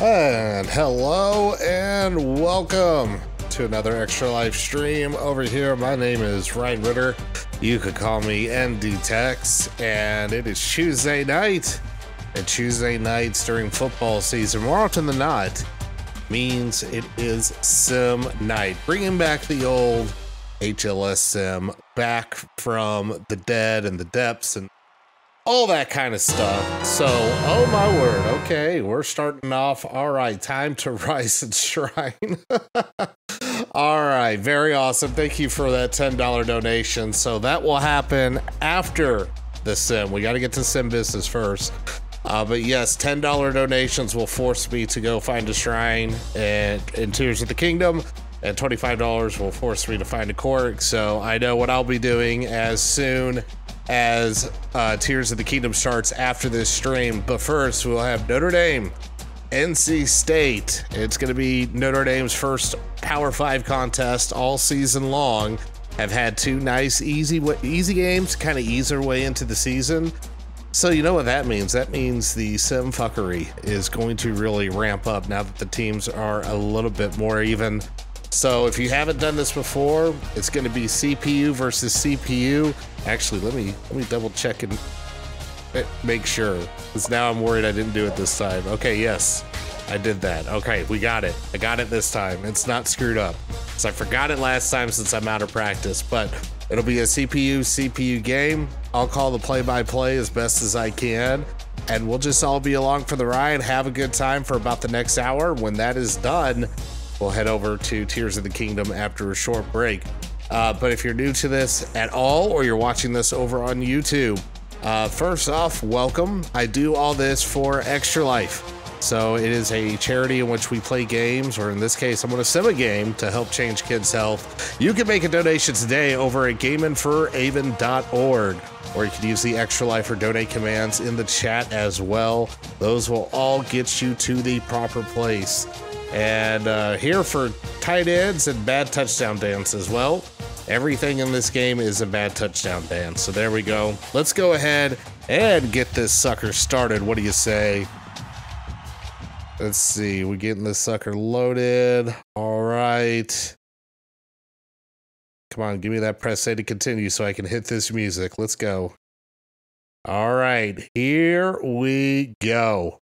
And hello and welcome to another Extra Life stream over here. My name is Ryan Ritter. You could call me ND Tex, and it is Tuesday night. And Tuesday nights during football season, more often than not, means it is sim night. Bringing back the old HLS sim back from the dead and the depths and all that kind of stuff. So, oh my word. Okay, we're starting off. All right, time to rise and shrine. All right, very awesome. Thank you for that $10 donation. So that will happen after the sim. We got to get to sim business first. But yes, $10 donations will force me to go find a shrine in Tears of the Kingdom, and $25 will force me to find a cork. So I know what I'll be doing as soon as Tears of the Kingdom starts after this stream. But first, we'll have Notre Dame, NC State. It's going to be Notre Dame's first Power 5 contest all season long. Have had two nice, easy games, kind of ease their way into the season. So you know what that means? That means the sim fuckery is going to really ramp up now that the teams are a little bit more even. So if you haven't done this before, it's going to be CPU versus CPU. Actually, let me double check and make sure, because now I'm worried I didn't do it this time. Okay, yes, I did that. Okay, we got it. I got it this time. It's not screwed up. So I forgot it last time since I'm out of practice, but it'll be a CPU game. I'll call the play-by-play as best as I can, and we'll just all be along for the ride, have a good time for about the next hour. When that is done, we'll head over to Tears of the Kingdom after a short break. But if you're new to this at all, or you're watching this over on YouTube, first off, welcome. I do all this for Extra Life. So it is a charity in which we play games, or in this case, I'm going to sim a game to help change kids' health. You can make a donation today over at GamingForAven.org, or you can use the Extra Life or donate commands in the chat as well. Those will all get you to the proper place. And here for tight ends and bad touchdown dances. Well, everything in this game is a bad touchdown dance. So there we go. Let's go ahead and get this sucker started. What do you say? Let's see. We're getting this sucker loaded. All right. Come on, give me that press A to continue so I can hit this music. Let's go. All right, here we go.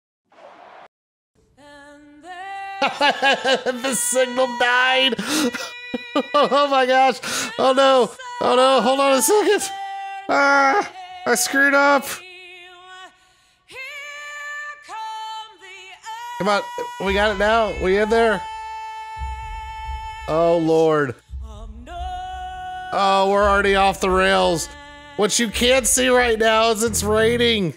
The signal died. Oh my gosh. Oh no. Oh no. Hold on a second. Ah, I screwed up. Come on. We got it now. We in there? Oh Lord. Oh, we're already off the rails. What you can't see right now is it's raining.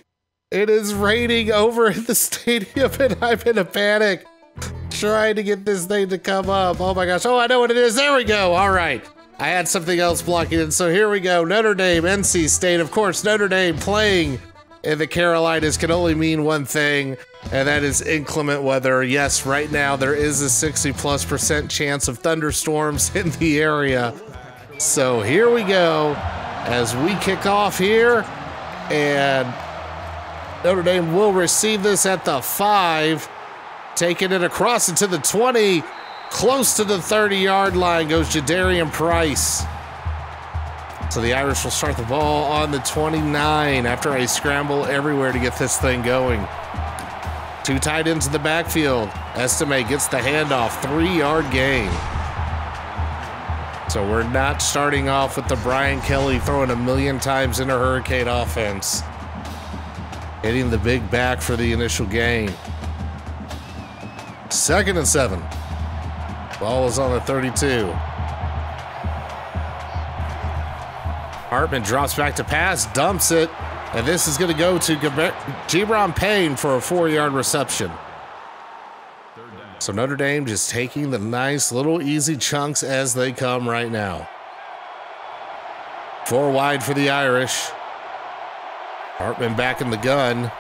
It is raining over in the stadium, and I'm in a panic trying to get this thing to come up. Oh my gosh. Oh, I know what it is. There we go. All right. I had something else blocking it. So here we go. Notre Dame, NC State. Of course, Notre Dame playing in the Carolinas can only mean one thing, and that is inclement weather. Yes, right now there is a 60+% chance of thunderstorms in the area. So here we go as we kick off here, and Notre Dame will receive this at the 5. Taking it across into the 20, close to the 30-yard line goes Jadarian Price. So the Irish will start the ball on the 29 after I scramble everywhere to get this thing going. Two tight ends in the backfield. Estime gets the handoff, 3-yard gain. So we're not starting off with the Brian Kelly throwing a million times in a hurricane offense. Hitting the big back for the initial gain. 2nd and 7. Ball is on the 32. Hartman drops back to pass, dumps it, and this is going to go to Gibran Payne for a 4-yard reception. So Notre Dame just taking the nice little easy chunks as they come right now. 4 wide for the Irish. Hartman back in the gun.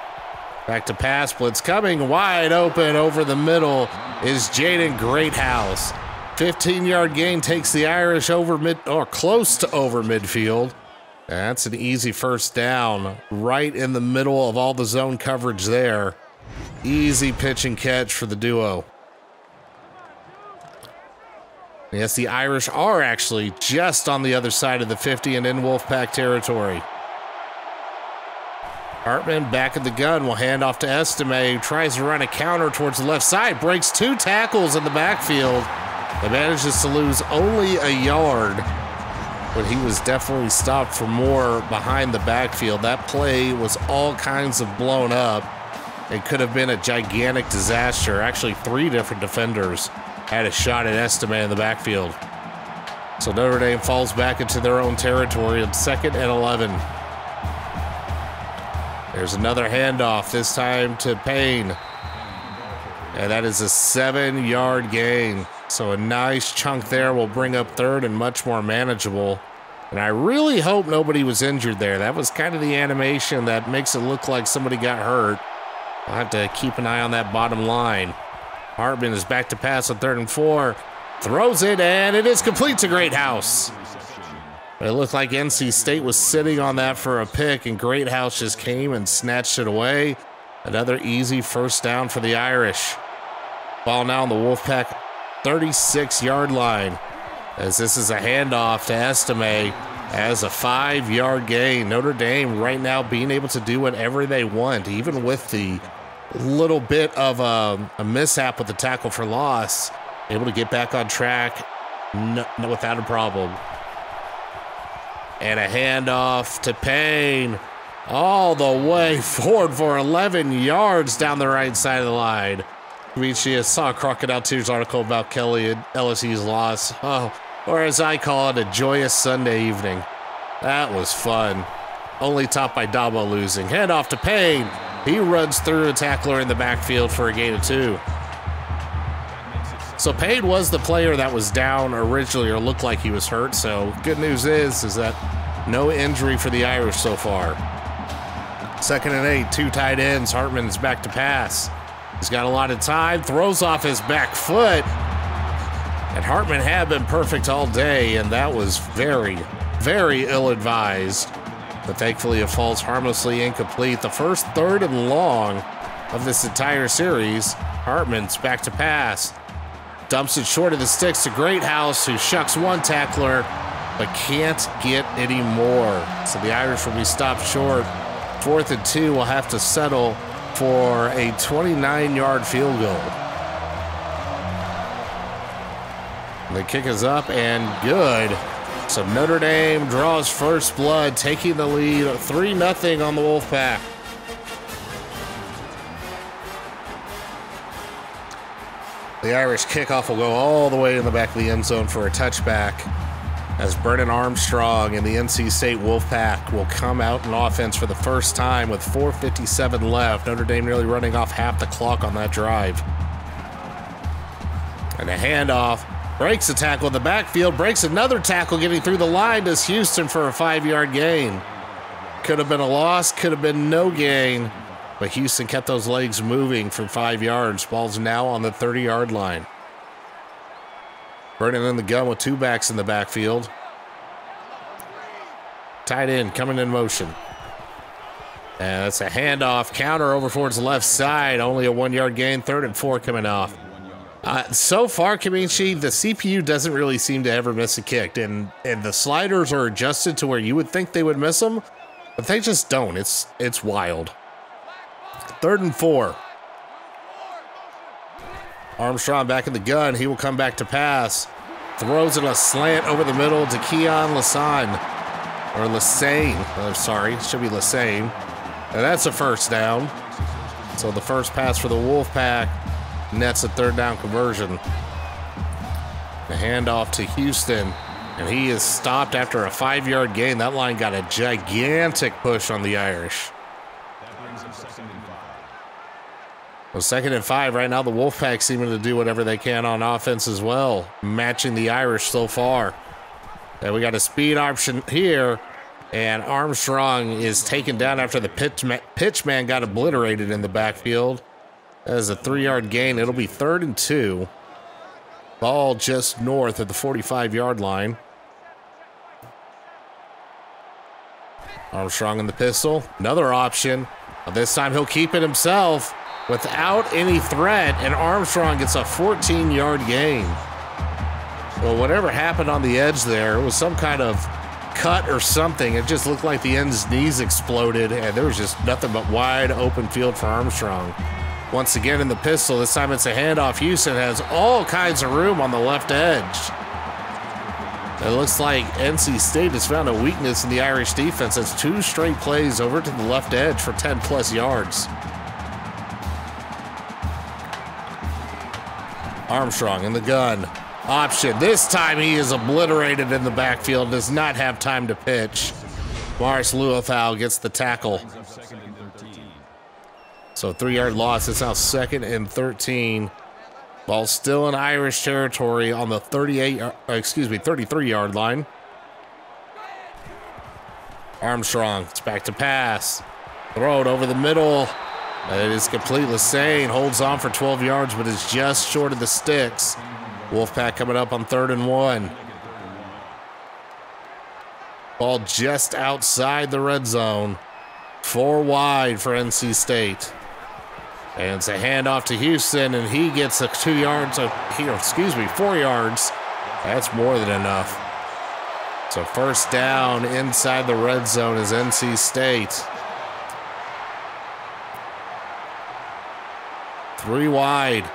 Back to pass, blitz coming, wide open over the middle is Jaden Greathouse. 15-yard gain takes the Irish over close to over midfield. That's an easy first down right in the middle of all the zone coverage there. Easy pitch and catch for the duo. Yes, the Irish are actually just on the other side of the 50 and in Wolfpack territory. Hartman back at the gun will hand off to Estime, who tries to run a counter towards the left side, breaks 2 tackles in the backfield, but manages to lose only a yard. But he was definitely stopped for more behind the backfield. That play was all kinds of blown up. It could have been a gigantic disaster. Actually, 3 different defenders had a shot at Estime in the backfield. So Notre Dame falls back into their own territory at 2nd and 11. There's another handoff, this time to Payne. And that is a 7-yard gain. So a nice chunk there will bring up 3rd and much more manageable. And I really hope nobody was injured there. That was kind of the animation that makes it look like somebody got hurt. I'll have to keep an eye on that bottom line. Hartman is back to pass on 3rd and 4. Throws it, and it is complete to Greathouse. It looked like NC State was sitting on that for a pick, and Greathouse just came and snatched it away. Another easy first down for the Irish. Ball now on the Wolfpack 36-yard line, as this is a handoff to Estime as a 5-yard gain. Notre Dame right now being able to do whatever they want, even with the little bit of a mishap with the tackle for loss, able to get back on track without a problem. And a handoff to Payne all the way forward for 11 yards down the right side of the line. I saw a Crocodile Tears article about Kelly and LSU's loss. Oh, or as I call it, a joyous Sunday evening. That was fun. Only topped by Dabo losing. Handoff to Payne. He runs through a tackler in the backfield for a gain of 2. So Payne was the player that was down originally, or looked like he was hurt. So good news is that no injury for the Irish so far. 2nd and 8, 2 tight ends. Hartman is back to pass. He's got a lot of time, throws off his back foot. And Hartman had been perfect all day, and that was very, very ill-advised. But thankfully it falls harmlessly incomplete. The first 3rd and long of this entire series. Hartman's back to pass. Dumps it short of the sticks to Greathouse, who shucks 1 tackler, but can't get any more. So the Irish will be stopped short. 4th and 2 will have to settle for a 29-yard field goal. The kick is up and good. So Notre Dame draws first blood, taking the lead 3-0 on the Wolfpack. The Irish kickoff will go all the way in the back of the end zone for a touchback, as Brennan Armstrong and the NC State Wolfpack will come out in offense for the first time with 4:57 left. Notre Dame nearly running off half the clock on that drive. And a handoff, breaks a tackle in the backfield, breaks another tackle getting through the line, does Houston for a 5-yard gain. Could have been a loss, could have been no gain, but Houston kept those legs moving for 5 yards. Ball's now on the 30-yard line. Brennan in the gun with 2 backs in the backfield. Tight end coming in motion. And that's a handoff, counter over towards the left side. Only a 1-yard gain, 3rd and 4 coming off. So far, Kamichi, the CPU doesn't really seem to ever miss a kick. And the sliders are adjusted to where you would think they would miss them, but they just don't. It's wild. 3rd and 4. Armstrong back in the gun. He will come back to pass. Throws it a slant over the middle to Keon Lassane. Or Lassane. I'm sorry. It should be Lassane. And that's a first down. So the first pass for the Wolfpack nets a 3rd down conversion. The handoff to Houston. And he is stopped after a 5-yard gain. That line got a gigantic push on the Irish. Well, 2nd and 5 right now. The Wolfpack seeming to do whatever they can on offense as well, matching the Irish so far. And we got a speed option here, and Armstrong is taken down after the pitch man got obliterated in the backfield. That is a 3-yard gain. It'll be 3rd and 2. Ball just north of the 45-yard line. Armstrong in the pistol. Another option. This time he'll keep it himself. without any threat, and Armstrong gets a 14-yard gain. Well, whatever happened on the edge there, it was some kind of cut or something. It just looked like the end's knees exploded, and there was just nothing but wide open field for Armstrong. Once again in the pistol, this time it's a handoff. Houston has all kinds of room on the left edge. It looks like NC State has found a weakness in the Irish defense. It's 2 straight plays over to the left edge for 10+ yards. Armstrong in the gun. Option. This time he is obliterated in the backfield, does not have time to pitch. Morris Luothau gets the tackle. So 3-yard loss. It's now 2nd and 13. Ball still in Irish territory on the 33-yard line. Armstrong, it's back to pass. Throw it over the middle. It is complete. Lassane holds on for 12 yards, but is just short of the sticks. Wolfpack coming up on 3rd and 1. Ball just outside the red zone. 4 wide for NC State. And it's a handoff to Houston, and he gets a 4 yards. That's more than enough. So first down inside the red zone is NC State. 3 wide.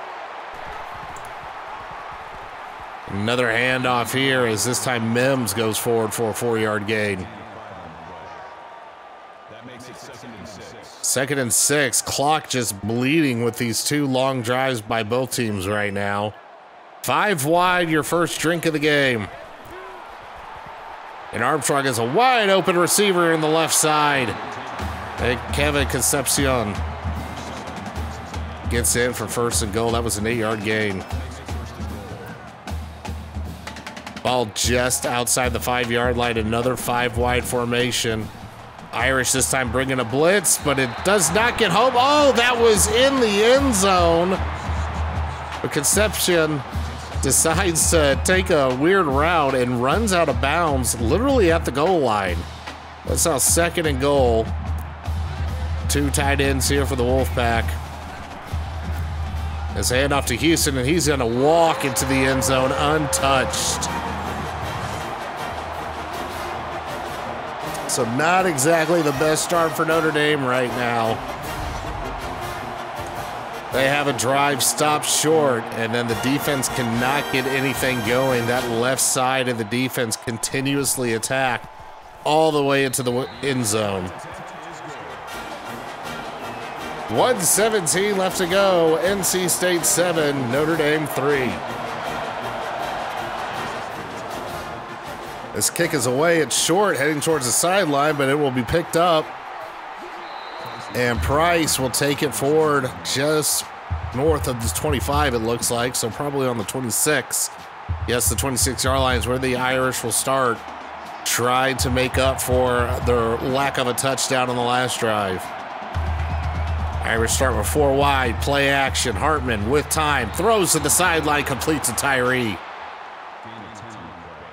Another handoff here as this time Mims goes forward for a 4-yard gain. That makes it 2nd and 6. 2nd and 6. Clock just bleeding with these 2 long drives by both teams right now. 5 wide, your first drink of the game. And Armstrong has a wide open receiver in the left side. And Kevin Concepcion gets in for 1st and goal. That was an 8-yard gain. Ball just outside the 5-yard line. Another 5 wide formation. Irish this time bringing a blitz, but it does not get home. Oh, that was in the end zone. But Concepcion decides to take a weird route and runs out of bounds literally at the goal line. That's now 2nd and goal. 2 tight ends here for the Wolfpack. It's a handoff to Houston, and he's going to walk into the end zone untouched. So not exactly the best start for Notre Dame right now. They have a drive stopped short, and then the defense cannot get anything going. That left side of the defense continuously attacked all the way into the end zone. 1:17 left to go. NC State 7, Notre Dame 3. This kick is away. It's short, heading towards the sideline, but it will be picked up. And Price will take it forward just north of the 25, it looks like, so probably on the 26. Yes, the 26-yard line is where the Irish will start, trying to make up for their lack of a touchdown on the last drive. Irish start with 4 wide, play action. Hartman with time, throws to the sideline, completes to Tyree.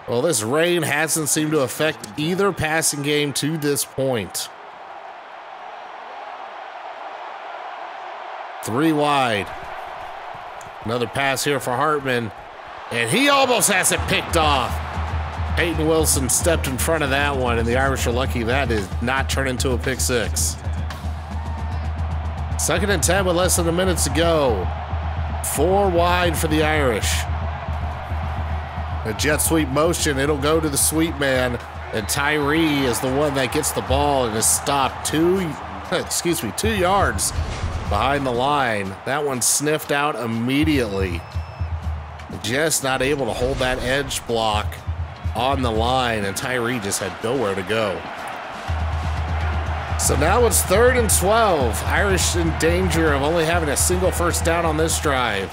Well, this rain hasn't seemed to affect either passing game to this point. 3 wide. Another pass here for Hartman, and he almost has it picked off. Peyton Wilson stepped in front of that one, and the Irish are lucky that did not turn into a pick 6. 2nd and 10 with less than a minute to go. 4 wide for the Irish. A jet sweep motion, it'll go to the sweep man, and Tyree is the one that gets the ball and is stopped 2 yards behind the line. That one sniffed out immediately. Just not able to hold that edge block on the line, and Tyree just had nowhere to go. So now it's 3rd and 12. Irish in danger of only having a single first down on this drive.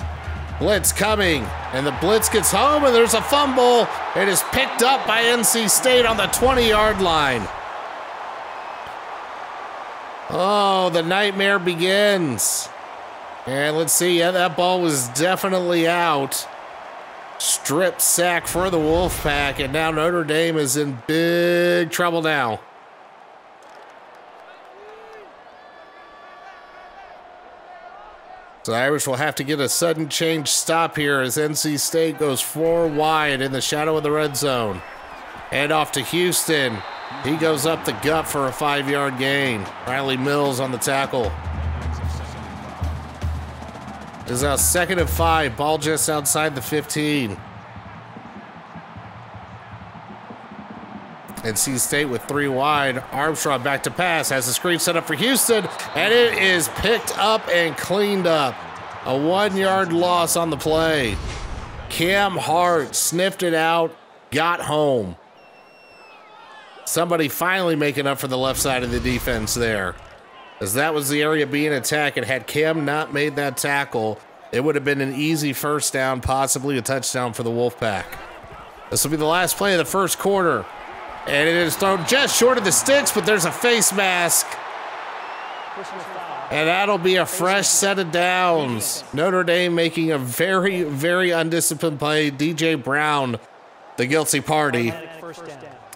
Blitz coming, and the blitz gets home, and there's a fumble. It is picked up by NC State on the 20-yard line. Oh, the nightmare begins. And let's see, yeah, that ball was definitely out. Strip sack for the Wolfpack, and now Notre Dame is in big trouble now. So the Irish will have to get a sudden change stop here as NC State goes 4 wide in the shadow of the red zone. Hand off to Houston. He goes up the gut for a 5-yard gain. Riley Mills on the tackle. It's now 2nd and 5. Ball just outside the 15. NC State with 3 wide. Armstrong back to pass. Has a screen set up for Houston. And it is picked up and cleaned up. A 1-yard loss on the play. Cam Hart sniffed it out. Got home. Somebody finally making up for the left side of the defense there. As that was the area being attacked, and had Cam not made that tackle, it would have been an easy first down, possibly a touchdown for the Wolfpack. This will be the last play of the first quarter. And it is thrown just short of the sticks, but there's a face mask. And that'll be a fresh set of downs. Notre Dame making a very, very undisciplined play. DJ Brown, the guilty party.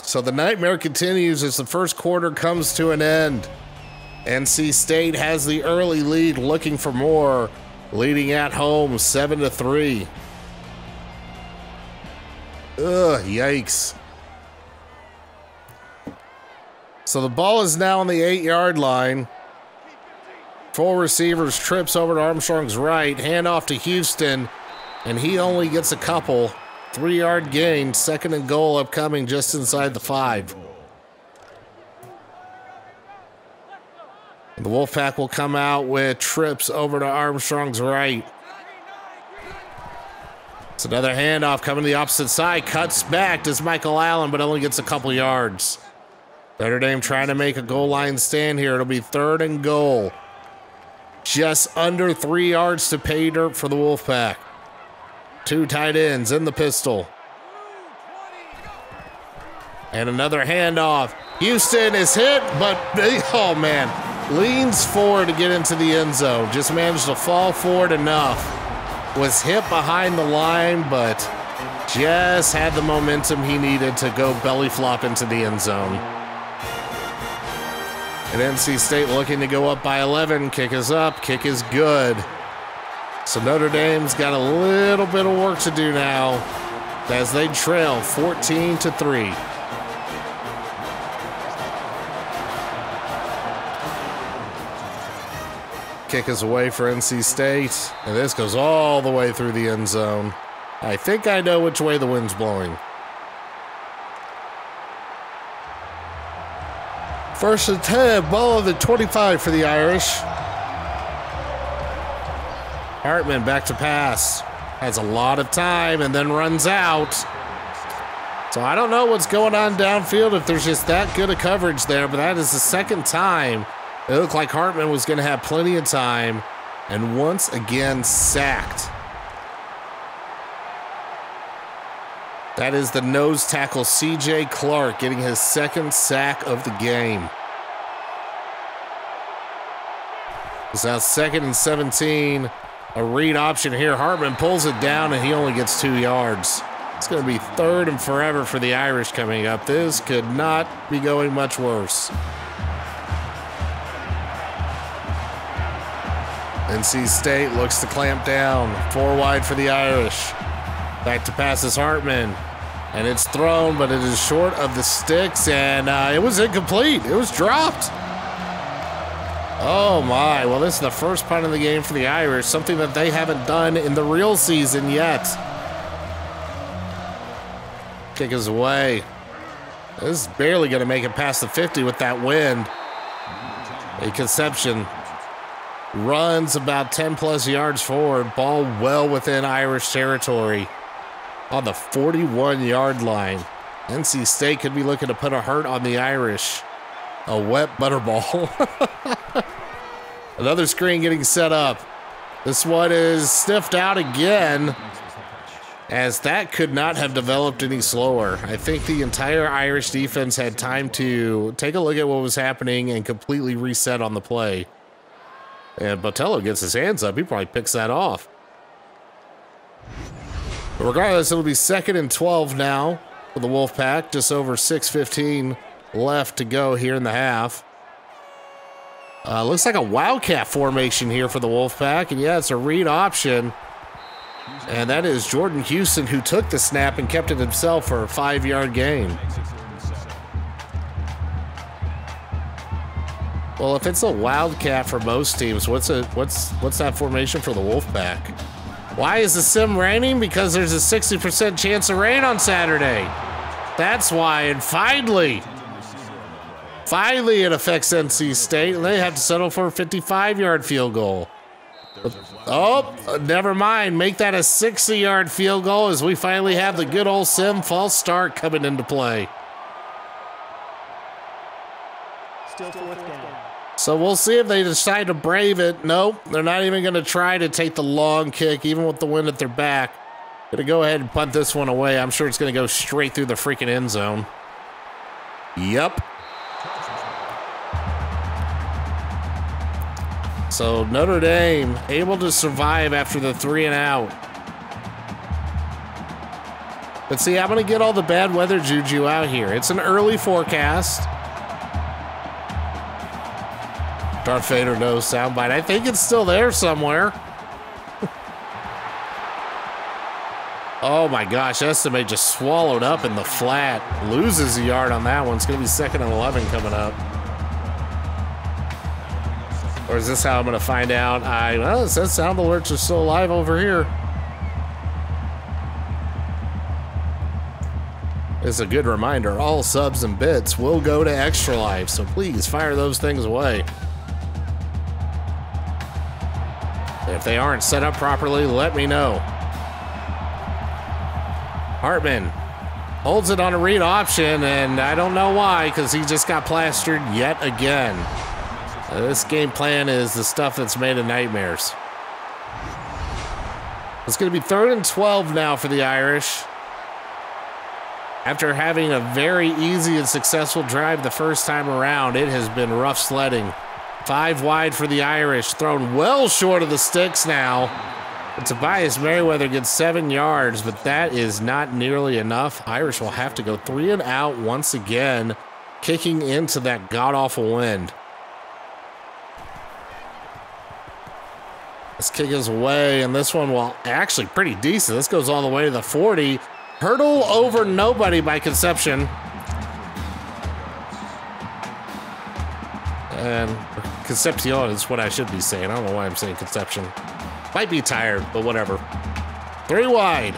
So the nightmare continues as the first quarter comes to an end. NC State has the early lead, looking for more, leading at home 7-3. Ugh, yikes. So the ball is now on the 8-yard line. Full receivers, trips over to Armstrong's right, hand off to Houston, and he only gets a couple. 3-yard gain, 2nd and goal upcoming just inside the 5. The Wolfpack will come out with trips over to Armstrong's right. It's another handoff coming to the opposite side. Cuts back, does Michael Allen, but only gets a couple yards. Notre Dame trying to make a goal line stand here. It'll be 3rd and goal. Just under 3 yards to pay dirt for the Wolfpack. 2 tight ends in the pistol. And another handoff. Houston is hit, but, oh man, leans forward to get into the end zone. Just managed to fall forward enough. Was hit behind the line, but just had the momentum he needed to go belly flop into the end zone. And NC State looking to go up by 11. Kick is up, kick is good. So Notre Dame's got a little bit of work to do now as they trail 14-3. Kick is away for NC State, and this goes all the way through the end zone. I think I know which way the wind's blowing. 1st and 10, ball of the 25 for the Irish. Hartman back to pass. Has a lot of time and then runs out. So I don't know what's going on downfield, if there's just that good of coverage there, but that is the 2nd time. It looked like Hartman was going to have plenty of time, and once again sacked. That is the nose tackle, C.J. Clark, getting his 2nd sack of the game. It's now 2nd and 17. A read option here. Hartman pulls it down, and he only gets 2 yards. It's going to be 3rd and forever for the Irish coming up. This could not be going much worse. NC State looks to clamp down. 4 wide for the Irish. Back to pass is Hartman. And it's thrown, but it is short of the sticks, and it was incomplete. It was dropped. Oh my, well this is the first punt of the game for the Irish, something that they haven't done in the real season yet. Kick is away. This is barely gonna make it past the 50 with that wind. A Conception runs about 10 plus yards forward, ball well within Irish territory on the 41-yard line. NC State could be looking to put a hurt on the Irish. A wet butterball. Another screen getting set up. This one is sniffed out again, as that could not have developed any slower. I think the entire Irish defense had time to take a look at what was happening and completely reset on the play. And Botello gets his hands up. He probably picks that off. But regardless, it'll be 2nd and 12 now for the Wolfpack. Just over 6:15 left to go here in the half. Looks like a wildcat formation here for the Wolfpack, and yeah, it's a read option. And that is Jordan Houston, who took the snap and kept it himself for a 5-yard gain. Well, if it's a wildcat for most teams, what's that formation for the Wolfpack? Why is the sim raining? Because there's a 60% chance of rain on Saturday. That's why. And finally it affects NC State, and they have to settle for a 55-yard field goal. Oh, never mind. Make that a 60-yard field goal as we finally have the good old sim false start coming into play. Still 4th down. So we'll see if they decide to brave it. Nope, they're not even going to try to take the long kick, even with the wind at their back. Gonna go ahead and punt this one away. I'm sure it's going to go straight through the freaking end zone. Yep. So Notre Dame able to survive after the 3 and out. But see, I'm going to get all the bad weather juju out here. It's an early forecast. Darth Vader knows soundbite. I think it's still there somewhere. Oh my gosh, Estimate just swallowed up in the flat. Loses a yard on that one. It's going to be 2nd and 11 coming up. Or is this how I'm going to find out? Well, it says sound alerts are still alive over here. It's a good reminder. All subs and bits will go to Extra Life, so please fire those things away. If they aren't set up properly, let me know. Hartman holds it on a read option, and I don't know why, because he just got plastered yet again. This game plan is the stuff that's made of nightmares. It's going to be 3rd and 12 now for the Irish. After having a very easy and successful drive the first time around, it has been rough sledding. 5 wide for the Irish, thrown well short of the sticks now. And Tobias Merriweather gets 7 yards, but that is not nearly enough. Irish will have to go 3 and out once again, kicking into that god-awful wind. This kick is away, and this one, well, actually pretty decent. This goes all the way to the 40. Hurdle over nobody by Conception. And Concepcion is what I should be saying. I don't know why I'm saying Conception. Might be tired, but whatever. 3 wide.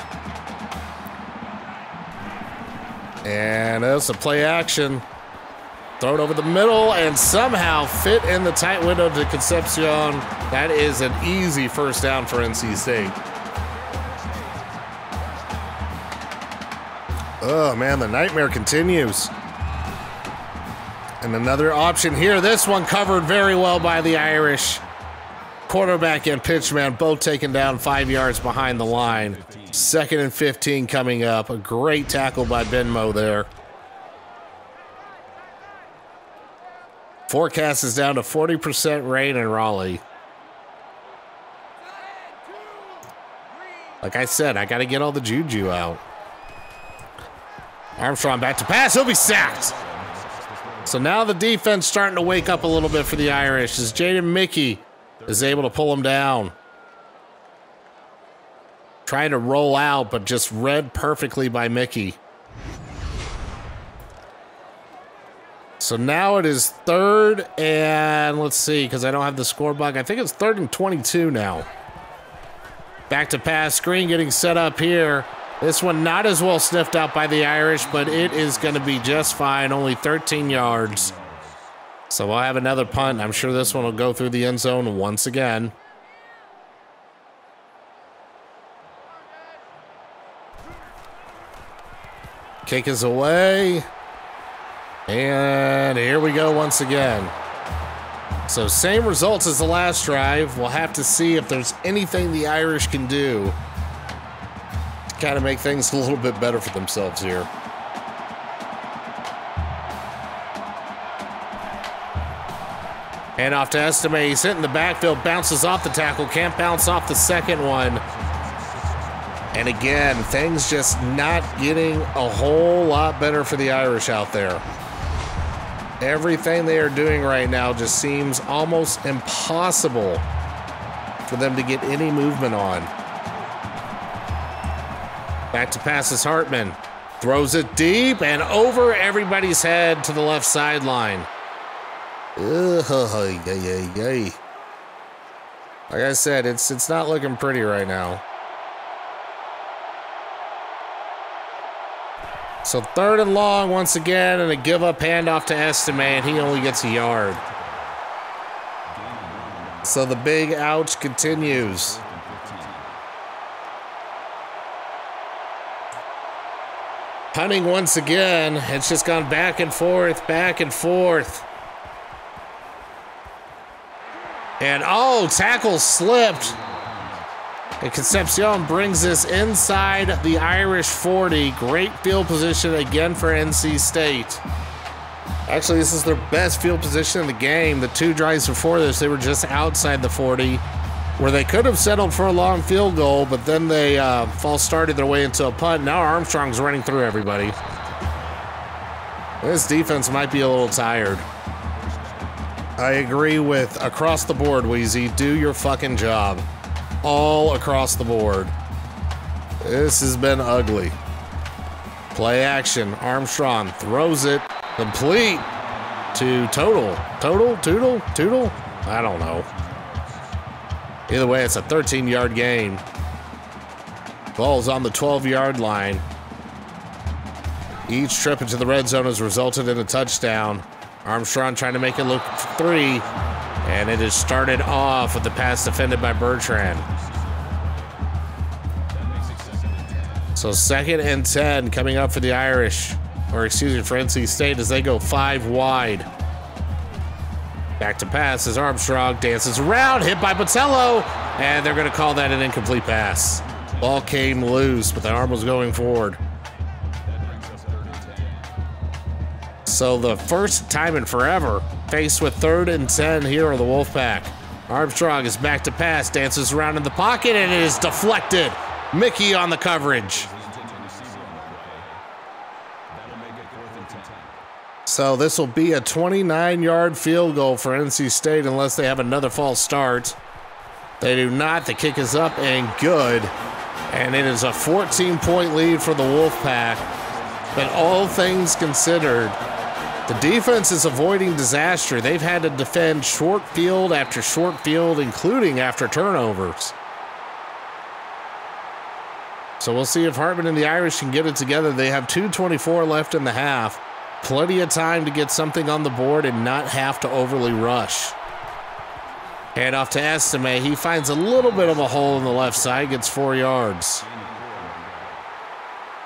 And that's a play action. Throw it over the middle and somehow fit in the tight window to Concepcion. That is an easy first down for NC State. Oh man, the nightmare continues. And another option here. This one covered very well by the Irish. Quarterback and pitchman both taken down 5 yards behind the line. 2nd and 15 coming up. A great tackle by Benmo there. Forecast is down to 40% rain in Raleigh. Like I said, I got to get all the juju out. Armstrong back to pass. He'll be sacked. So now the defense starting to wake up a little bit for the Irish as Jaden Mickey is able to pull him down. Trying to roll out, but just read perfectly by Mickey. So now it is 3rd and, let's see, because I don't have the score bug. I think it's 3rd and 22 now. Back to pass screen getting set up here. This one not as well sniffed out by the Irish, but it is going to be just fine. Only 13 yards. So we'll have another punt. I'm sure this one will go through the end zone once again. Kick is away. And here we go once again. So same results as the last drive. We'll have to see if there's anything the Irish can do to kind of make things a little bit better for themselves here. And off to Estime. He's hitting the backfield, bounces off the tackle, can't bounce off the second one. And again, things just not getting a whole lot better for the Irish out there. Everything they are doing right now just seems almost impossible for them to get any movement on. Back to passes Hartman. Throws it deep and over everybody's head to the left sideline. Like I said, it's not looking pretty right now. So 3rd and long once again, and a give-up handoff to Estime, and he only gets a yard. So the big ouch continues. Punting once again. It's just gone back and forth, back and forth. And oh, tackle slipped. And Concepcion brings this inside the Irish 40. Great field position again for NC State. Actually, this is their best field position in the game. The 2 drives before this, they were just outside the 40, where they could have settled for a long field goal, but then they false started their way into a punt. Now Armstrong's running through everybody. This defense might be a little tired. I agree with across the board, Weezy. Do your fucking job. All across the board. This has been ugly. Play action. Armstrong throws it complete to Total. Tootle? I don't know. Either way, it's a 13-yard gain. Ball's on the 12-yard line. Each trip into the red zone has resulted in a touchdown. Armstrong trying to make it look 3, and it has started off with the pass defended by Bertrand. So 2nd and 10 coming up for the Irish, or excuse me, for NC State as they go 5 wide. Back to pass as Armstrong dances around, hit by Botello, and they're going to call that an incomplete pass. Ball came loose, but the arm was going forward. So the first time in forever, faced with 3rd and 10 here on the Wolfpack. Armstrong is back to pass, dances around in the pocket, and it is deflected. Mickey on the coverage. So this will be a 29-yard field goal for NC State unless they have another false start. They do not. The kick is up and good. And it is a 14-point lead for the Wolfpack. But all things considered, the defense is avoiding disaster. They've had to defend short field after short field, including after turnovers. So we'll see if Hartman and the Irish can get it together. They have 2:24 left in the half. Plenty of time to get something on the board and not have to overly rush. Hand off to Estime. He finds a little bit of a hole in the left side, gets 4 yards.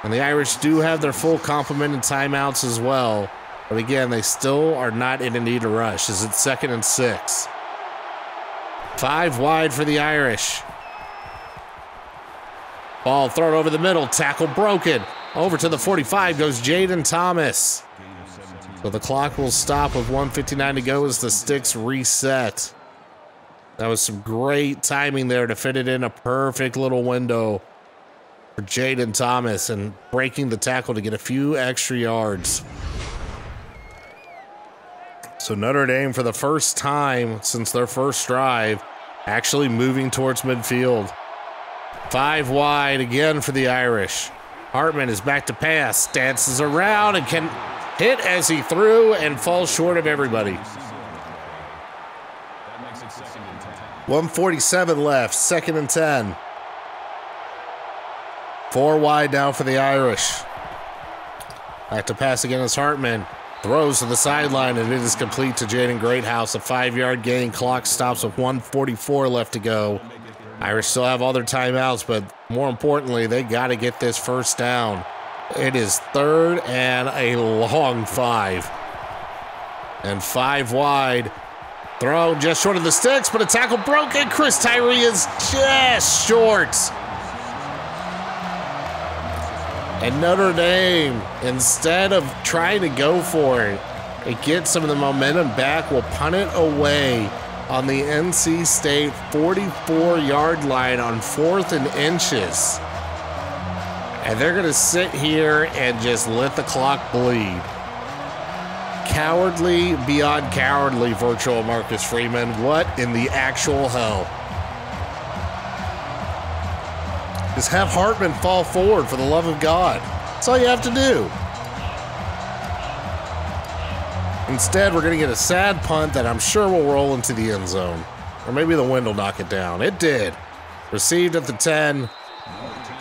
And the Irish do have their full complement of timeouts as well. But again, they still are not in a need to rush as it's 2nd and 6. 5 wide for the Irish. Ball thrown over the middle, tackle broken. Over to the 45 goes Jaden Thomas. So the clock will stop with 1:59 to go as the sticks reset. That was some great timing there to fit it in a perfect little window for Jaden Thomas and breaking the tackle to get a few extra yards. So Notre Dame, for the first time since their first drive, actually moving towards midfield. 5 wide again for the Irish. Hartman is back to pass, dances around and can hit as he threw and falls short of everybody. 1:47 left, 2nd and 10. 4 wide now for the Irish. Back to pass again as Hartman throws to the sideline, and it is complete to Jaden Greathouse. A 5-yard gain. Clock stops with 1:44 left to go. Irish still have all their timeouts, but more importantly, they got to get this first down. It is 3rd and a long 5. And 5 wide. Throw just short of the sticks, but a tackle broken. Chris Tyree is just short. And Notre Dame, instead of trying to go for it and get some of the momentum back, will punt it away on the NC State 44-yard line on 4th and inches. And they're going to sit here and just let the clock bleed. Cowardly beyond cowardly, virtual Marcus Freeman. What in the actual hell? Just have Hartman fall forward, for the love of God. That's all you have to do. Instead, we're going to get a sad punt that I'm sure will roll into the end zone. Or maybe the wind will knock it down. It did. Received at the 10.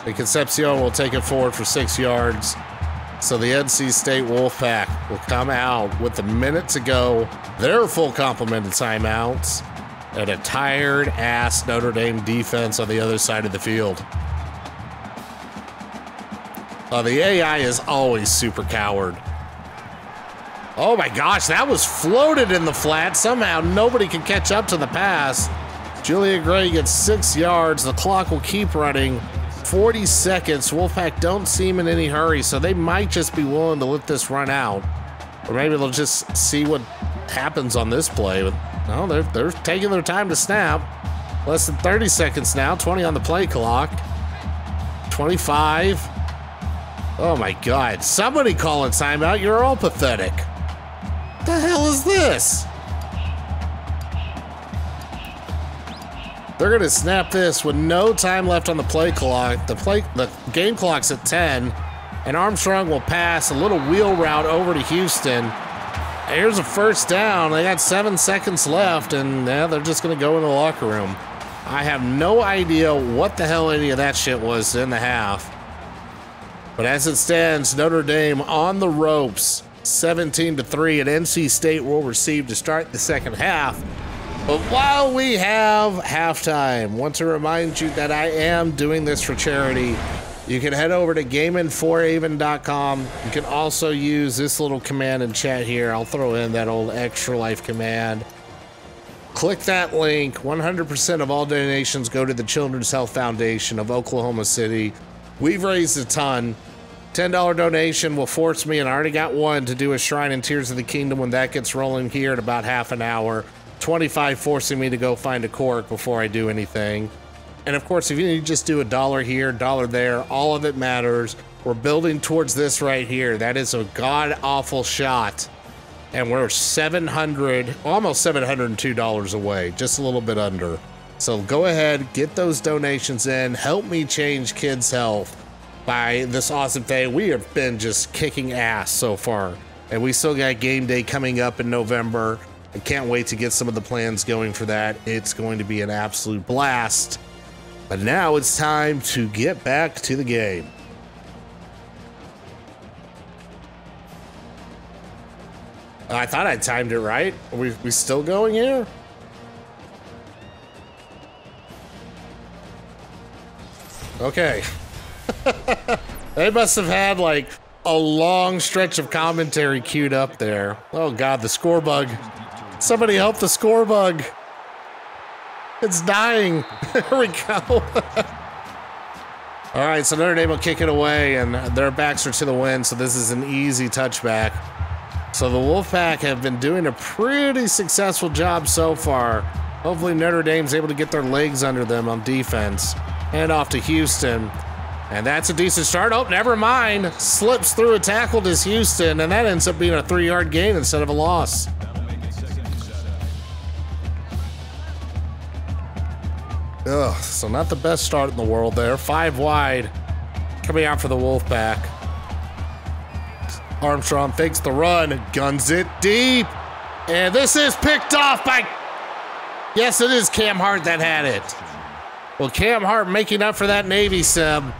And Concepcion will take it forward for 6 yards. So the NC State Wolfpack will come out with a minute to go. Their full complement of timeouts. And a tired-ass Notre Dame defense on the other side of the field. The AI is always super coward. Oh my gosh, that was floated in the flat. Somehow nobody can catch up to the pass. Julia Gray gets 6 yards. The clock will keep running. 40 seconds. Wolfpack don't seem in any hurry, so they might just be willing to let this run out. Or maybe they'll just see what happens on this play. But no, they're taking their time to snap. Less than 30 seconds now. 20 on the play clock. 25. Oh my God. Somebody call a timeout. You're all pathetic. What the hell is this? They're gonna snap this with no time left on the play clock. The game clock's at 10, and Armstrong will pass a little wheel route over to Houston. Here's a first down. They got 7 seconds left, and they're just gonna go in the locker room. I have no idea what the hell any of that shit was in the half. But as it stands, Notre Dame on the ropes. 17-3, and NC State will receive to start the second half. But while we have halftime, want to remind you that I am doing this for charity. You can head over to gaming4haven.com. You can also use this little command in chat here. I'll throw in that old extra life command. Click that link. 100% of all donations go to the Children's Health Foundation of Oklahoma City. We've raised a ton. $10 donation will force me, and I already got one, to do a Shrine and Tears of the Kingdom when that gets rolling here in about half an hour. 25 forcing me to go find a cork before I do anything. And of course, if you just do $1 here, $1 there, all of it matters. We're building towards this right here. That is a god-awful shot. And we're almost $702 away, just a little bit under. So go ahead, get those donations in, help me change kids' health by this awesome thing. We have been just kicking ass so far, and we still got game day coming up in November. I can't wait to get some of the plans going for that. It's going to be an absolute blast. But now it's time to get back to the game. I thought I timed it right. Are we still going here? Okay. They must have had like a long stretch of commentary queued up there. Oh God, the score bug. Somebody help the score bug. It's dying. There we go. All right, so Notre Dame will kick it away, and their backs are to the wind, so this is an easy touchback. So the Wolfpack have been doing a pretty successful job so far. Hopefully Notre Dame's able to get their legs under them on defense. Hand off to Houston. And that's a decent start. Oh, never mind. Slips through a tackle to Houston, and that ends up being a 3-yard gain instead of a loss. Ugh, so not the best start in the world there. 5 wide. Coming out for the Wolfpack. Armstrong fakes the run, guns it deep. And this is picked off by... Yes, it is Cam Hart that had it. Well, Cam Hart making up for that Navy sim.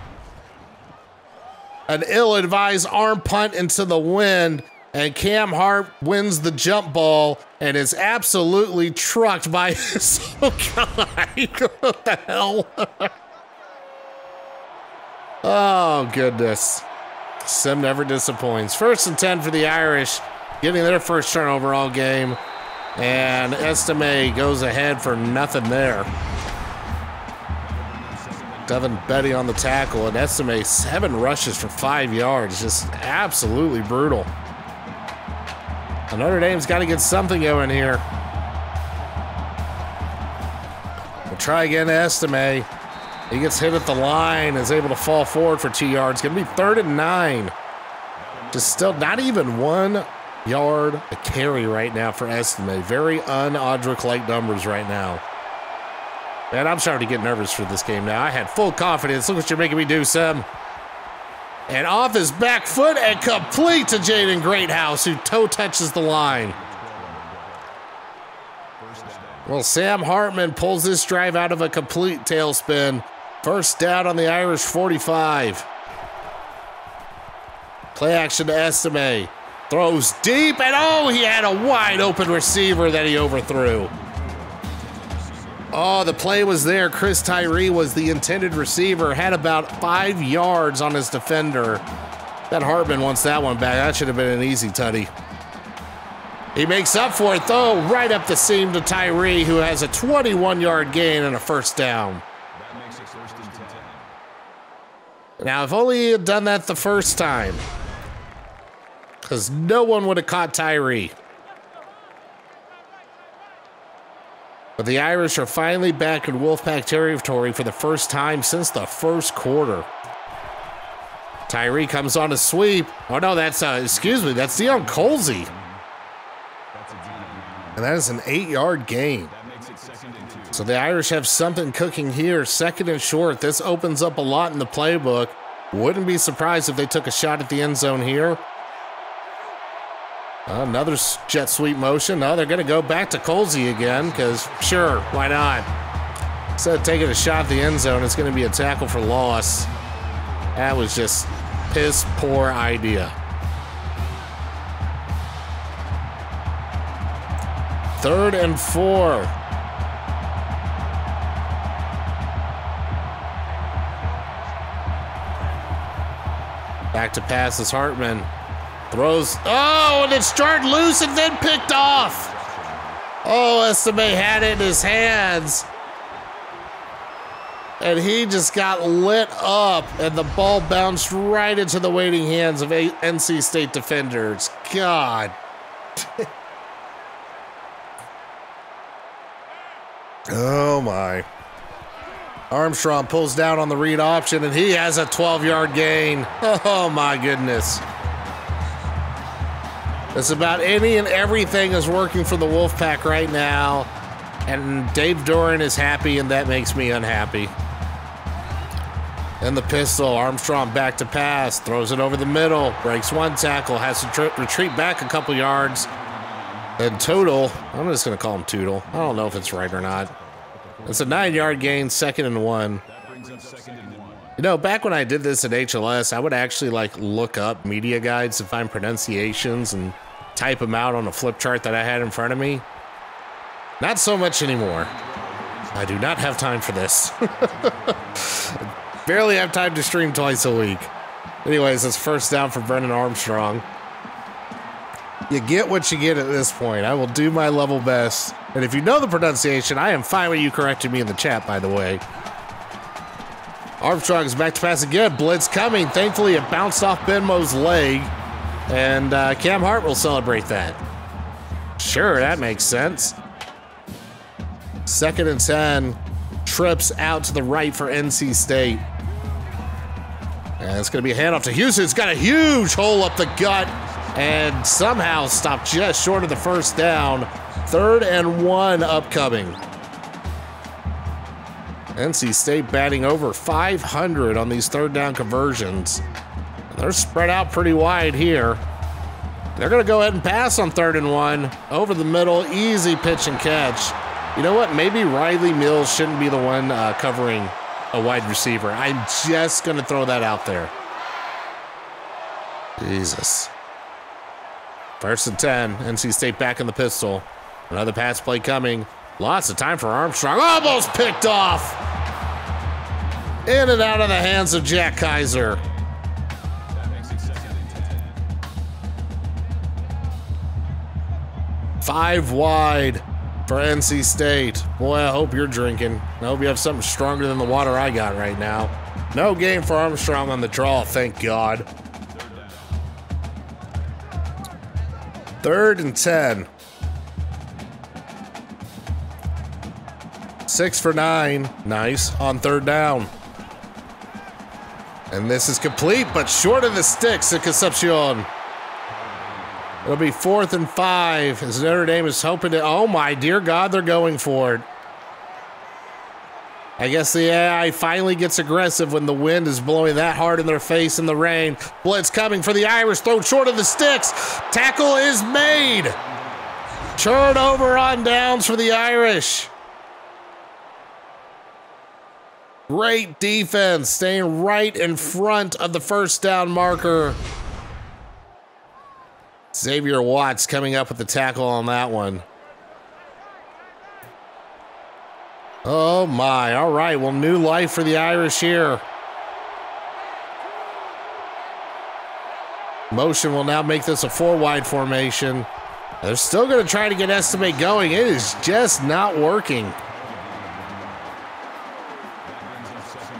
An ill-advised arm punt into the wind, and Cam Hart wins the jump ball and is absolutely trucked by his guy. What the hell? Oh, goodness. Sim never disappoints. 1st and 10 for the Irish, getting their first turnover all game. And Estime goes ahead for nothing there. Devin Betty on the tackle, and Estime 7 rushes for 5 yards. Just absolutely brutal. And Notre Dame's got to get something going here. We'll try again to Estime. He gets hit at the line, is able to fall forward for 2 yards. Gonna be 3rd and 9. Just still not even one yard a carry right now for Estime. Very un-Audric-like numbers right now. Man, I'm starting to get nervous for this game now. I had full confidence. Look what you're making me do, Sam. And off his back foot and complete to Jaden Greathouse, who toe touches the line. Well, Sam Hartman pulls this drive out of a complete tailspin. First down on the Irish 45. Play action to Estime. Throws deep, and oh, he had a wide open receiver that he overthrew. Oh, the play was there. Chris Tyree was the intended receiver, had about 5 yards on his defender. That Hartman wants that one back. That should have been an easy tutty. He makes up for it, though, right up the seam to Tyree, who has a 21-yard gain and a first down. That makes it first and 10. Now, if only he had done that the first time, because no one would have caught Tyree. But the Irish are finally back in Wolfpack territory for the first time since the first quarter. Tyree comes on a sweep. Oh no, that's that's Dion Colsey. And that is an 8-yard gain. So the Irish have something cooking here. Second and short. This opens up a lot in the playbook. Wouldn't be surprised if they took a shot at the end zone here. Another jet sweep motion. No, they're going to go back to Colsey again because, sure, why not? Instead of taking a shot at the end zone, it's going to be a tackle for loss. That was just piss poor idea. Third and 4. Back to pass is Hartman. Throws, oh, and it's jarred loose and then picked off. Oh, Estime had it in his hands. And he just got lit up, and the ball bounced right into the waiting hands of NC State defenders. God. Oh, my. Armstrong pulls down on the read option, and he has a 12-yard gain. Oh, my goodness. It's about any and everything is working for the Wolfpack right now, and Dave Doran is happy, and that makes me unhappy. And the pistol, Armstrong back to pass, throws it over the middle, breaks one tackle, has to retreat back a couple yards. And Toodle, I'm just going to call him Toodle. I don't know if it's right or not. It's a 9-yard gain, 2nd and 1. You know, back when I did this at HLS, I would actually look up media guides to find pronunciations and type them out on a flip chart that I had in front of me. Not so much anymore. I do not have time for this. Barely have time to stream twice a week. Anyways, it's first down for Brennan Armstrong. You get what you get at this point. I will do my level best. And if you know the pronunciation, I am fine with you correcting me in the chat, by the way. Armstrong's back to pass again. Blitz coming. Thankfully, it bounced off Benmo's leg. And Cam Hart will celebrate that. Sure, that makes sense. 2nd and 10. Trips out to the right for NC State. And it's going to be a handoff to Houston. It's got a huge hole up the gut and somehow stopped just short of the first down. 3rd and 1 upcoming. NC State batting over 500 on these 3rd down conversions. They're spread out pretty wide here. They're going to go ahead and pass on 3rd and 1. Over the middle, easy pitch and catch. You know what? Maybe Riley Mills shouldn't be the one covering a wide receiver. I'm just going to throw that out there. Jesus. 1st and 10. NC State back in the pistol. Another pass play coming. Lots of time for Armstrong. Almost picked off. In and out of the hands of Jack Kaiser. 5 wide for NC State. Boy, I hope you're drinking. I hope you have something stronger than the water I got right now. No gain for Armstrong on the draw, thank God. 3rd and 10. 6 for 9. Nice on 3rd down. And this is complete, but short of the sticks at Concepcion. It'll be 4th and 5 as Notre Dame is hoping to, oh my dear God, they're going for it. I guess the AI finally gets aggressive when the wind is blowing that hard in their face in the rain. Blitz coming for the Irish, thrown short of the sticks. Tackle is made. Turnover on downs for the Irish. Great defense, staying right in front of the first down marker. Xavier Watts coming up with the tackle on that one. Oh my, all right, well, new life for the Irish here. Motion will now make this a 4-wide formation. They're still gonna try to get Estimate going. It is just not working.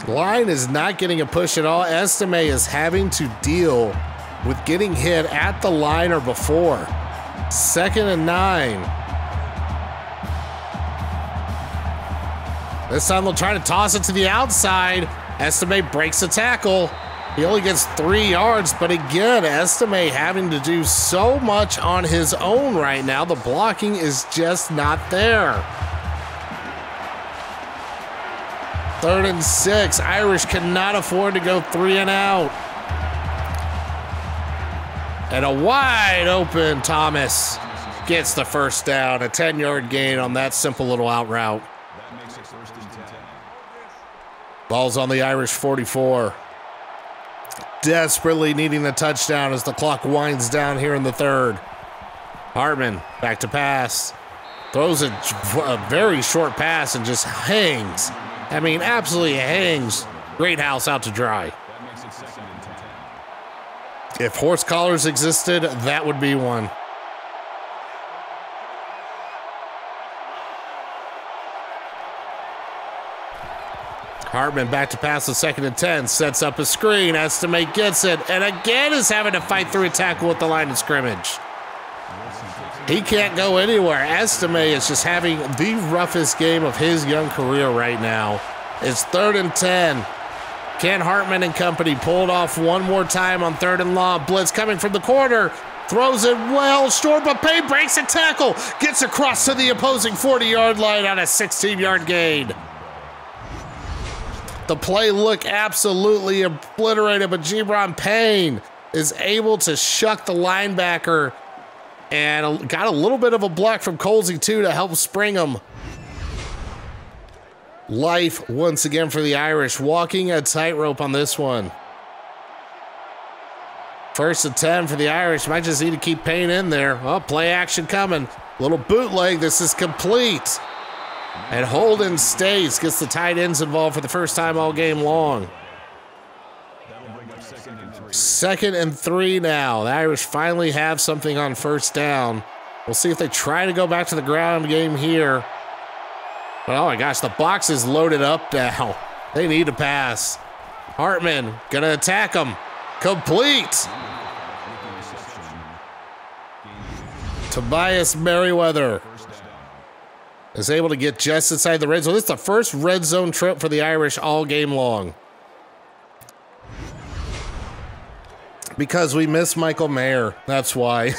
Line is not getting a push at all. Estimate is having to deal with getting hit at the line or before. 2nd and 9. This time they'll try to toss it to the outside. Estimate breaks the tackle. He only gets 3 yards, but again, Estimate having to do so much on his own right now. The blocking is just not there. 3rd and 6. Irish cannot afford to go 3 and out. And a wide open Thomas gets the first down. A 10-yard gain on that simple little out route. Ball's on the Irish 44. Desperately needing the touchdown as the clock winds down here in the 3rd. Hartman back to pass. Throws a very short pass and just hangs. I mean, absolutely hangs Greathouse out to dry. If horse collars existed, that would be one. Hartman back to pass the 2nd and 10, sets up a screen, Estimate gets it, and again is having to fight through a tackle at the line of scrimmage. He can't go anywhere. Estimate is just having the roughest game of his young career right now. It's 3rd and 10. Can Hartman and company pull it off one more time on 3rd and long? Blitz coming from the corner. Throws it well short, but Payne breaks a tackle. Gets across to the opposing 40-yard line on a 16-yard gain. The play look absolutely obliterated, but Gibran Payne is able to shuck the linebacker and got a little bit of a block from Colsey too to help spring him. Life once again for the Irish, walking a tightrope on this one. 1st and 10 for the Irish. Might just need to keep Payne in there. Oh, play action coming. Little bootleg. This is complete. And Holden States gets the tight ends involved for the first time all game long. 2nd and 3 now. The Irish finally have something on 1st down. We'll see if they try to go back to the ground game here. Oh my gosh, the box is loaded up now. They need to pass. Hartman gonna attack him. Complete. Tobias Merriweather is able to get just inside the red zone. This is the first red zone trip for the Irish all game long. Because we miss Michael Mayer. That's why.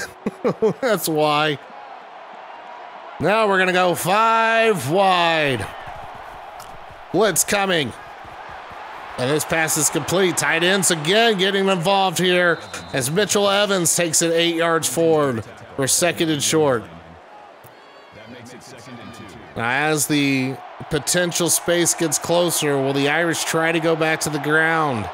That's why. Now we're going to go 5 wide. Blitz coming. And this pass is complete. Tight ends again getting involved here as Mitchell Evans takes it 8 yards forward for 2nd and short. Now, as the potential space gets closer, will the Irish try to go back to the ground?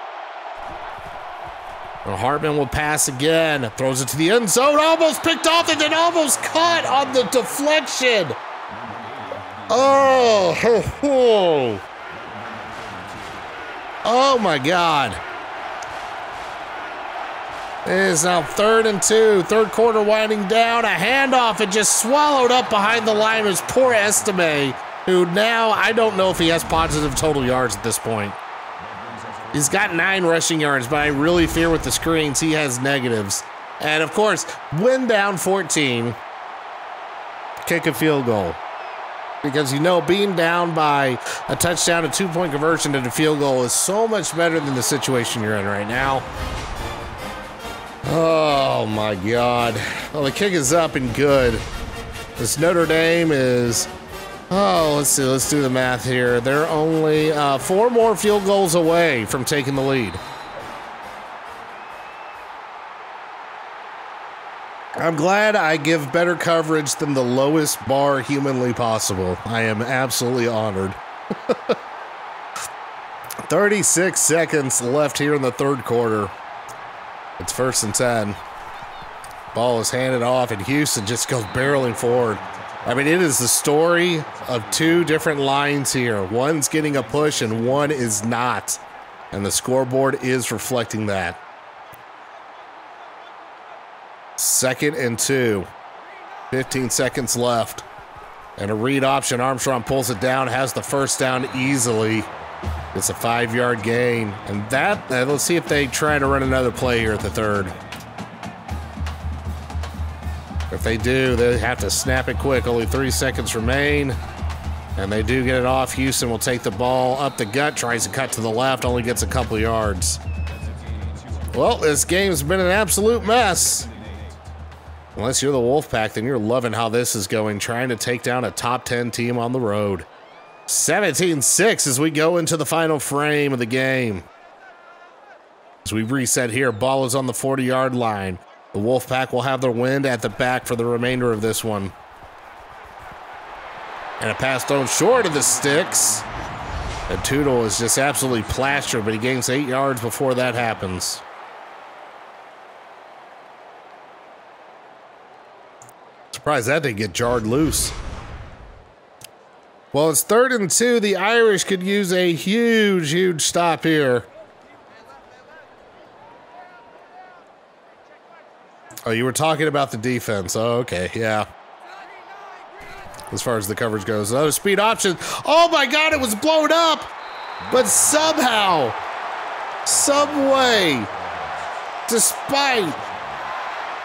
Well, Hartman will pass again, throws it to the end zone, almost picked off and then almost caught on the deflection. Oh, ho, ho. Oh my God. It is now 3rd and 2, 3rd quarter winding down, a handoff and just swallowed up behind the line is poor Estime, who now I don't know if he has positive total yards at this point. He's got 9 rushing yards, but I really fear with the screens he has negatives. And of course, when down 14, kick a field goal. Because you know being down by a touchdown, a 2-point conversion to the field goal is so much better than the situation you're in right now. Oh my God. Well, the kick is up and good. This Notre Dame is, let's see, let's do the math here. They're only 4 more field goals away from taking the lead. I'm glad I give better coverage than the lowest bar humanly possible. I am absolutely honored. 36 seconds left here in the third quarter. It's 1st and 10. Ball is handed off, and Houston just goes barreling forward. I mean, it is the story of 2 different lines here. One's getting a push, and one is not. And the scoreboard is reflecting that. 2nd and 2. 15 seconds left. And a read option. Armstrong pulls it down, has the first down easily. It's a 5-yard gain. And that, let's see if they try to run another play here at the 3rd. If they do, they have to snap it quick. Only 3 seconds remain. And they do get it off. Houston will take the ball up the gut, tries to cut to the left, only gets a couple yards. Well, this game's been an absolute mess. Unless you're the Wolfpack, then you're loving how this is going, trying to take down a top 10 team on the road. 17-6 as we go into the final frame of the game. As we reset here, ball is on the 40-yard line. The Wolfpack will have their wind at the back for the remainder of this one. And a pass thrown short of the sticks. And Tootle is just absolutely plastered, but he gains 8 yards before that happens. Surprised that didn't get jarred loose. Well, it's 3rd and 2. The Irish could use a huge, huge stop here. Oh, you were talking about the defense. Oh, okay, yeah. As far as the coverage goes. Another speed option. Oh my God, it was blown up! But somehow, some way, despite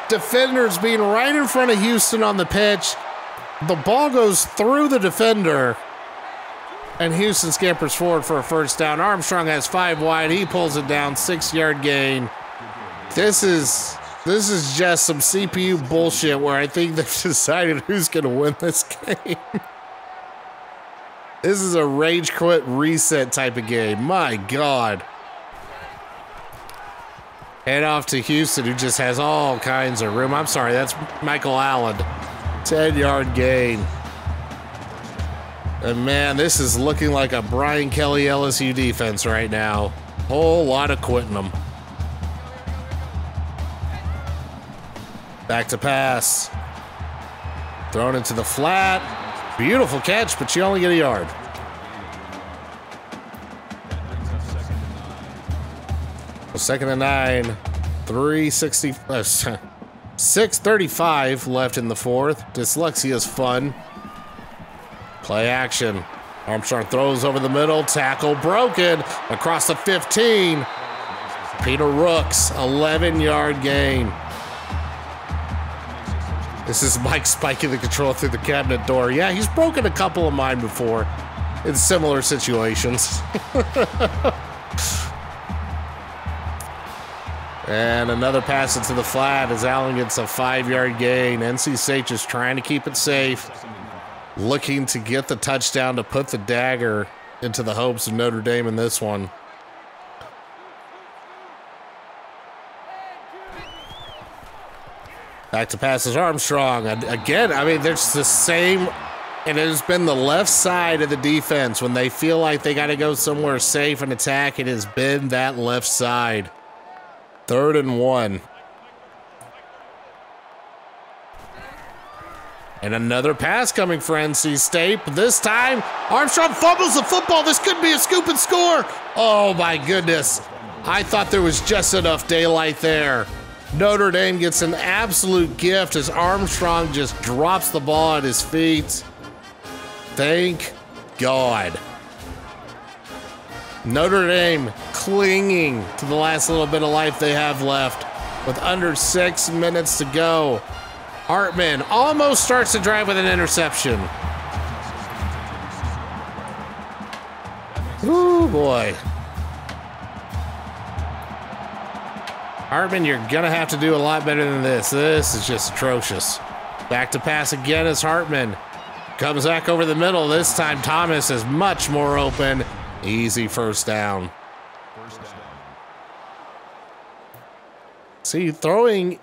defenders being right in front of Houston on the pitch, the ball goes through the defender, and Houston scampers forward for a first down. Armstrong has 5 wide. He pulls it down, 6-yard gain. This is just some CPU bullshit where I think they've decided who's going to win this game. This is a rage quit reset type of game. My God. Head off to Houston, who just has all kinds of room. I'm sorry, that's Michael Allen. 10-yard gain. And man, this is looking like a Brian Kelly LSU defense right now. Whole lot of quitting them. Back to pass. Thrown into the flat. Beautiful catch, but you only get a yard. Well, 2nd and 9. 6:35 left in the 4th. Dyslexia is fun. Play action. Armstrong throws over the middle. Tackle broken. Across the 15. Peter Rooks, 11-yard gain. This is Mike spiking the control through the cabinet door. Yeah, he's broken a couple of mine before in similar situations. And another pass into the flat as Allen gets a 5-yard gain. NC State just trying to keep it safe. Looking to get the touchdown to put the dagger into the hopes of Notre Dame in this one. Back to passes Armstrong. Again, I mean, there's the same, and it has been the left side of the defense. When they feel like they got to go somewhere safe and attack, it has been that left side. 3rd and 1. And another pass coming for NC State, but this time Armstrong fumbles the football. This could be a scoop and score. Oh my goodness. I thought there was just enough daylight there. Notre Dame gets an absolute gift as Armstrong just drops the ball at his feet. Thank God. Notre Dame clinging to the last little bit of life they have left with under 6 minutes to go. Hartman almost starts the drive with an interception. Ooh, boy. Hartman, you're going to have to do a lot better than this. This is just atrocious. Back to pass again is Hartman. Comes back over the middle. This time Thomas is much more open. Easy first down. See, throwing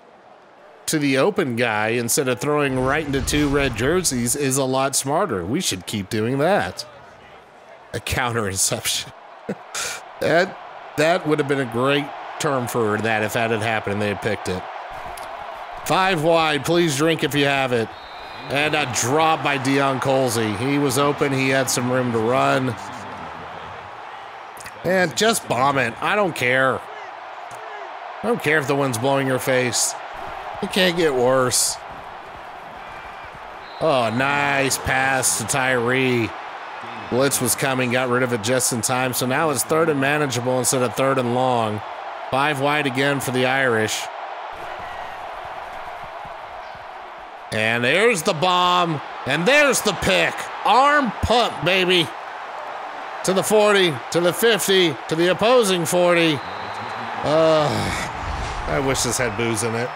to the open guy instead of throwing right into two red jerseys is a lot smarter. We should keep doing that. A counter reception. That would have been a great term for that if that had happened and they had picked it. 5 wide, please drink if you have it. And a drop by Deion Colsey. He was open, he had some room to run. And just bomb it, I don't care. I don't care if the wind's blowing your face. It can't get worse. Oh, nice pass to Tyree. Blitz was coming, got rid of it just in time. So now it's 3rd and manageable instead of 3rd and long. 5 wide again for the Irish. And there's the bomb. And there's the pick. Arm pump, baby. To the 40, to the 50, to the opposing 40. I wish this had booze in it.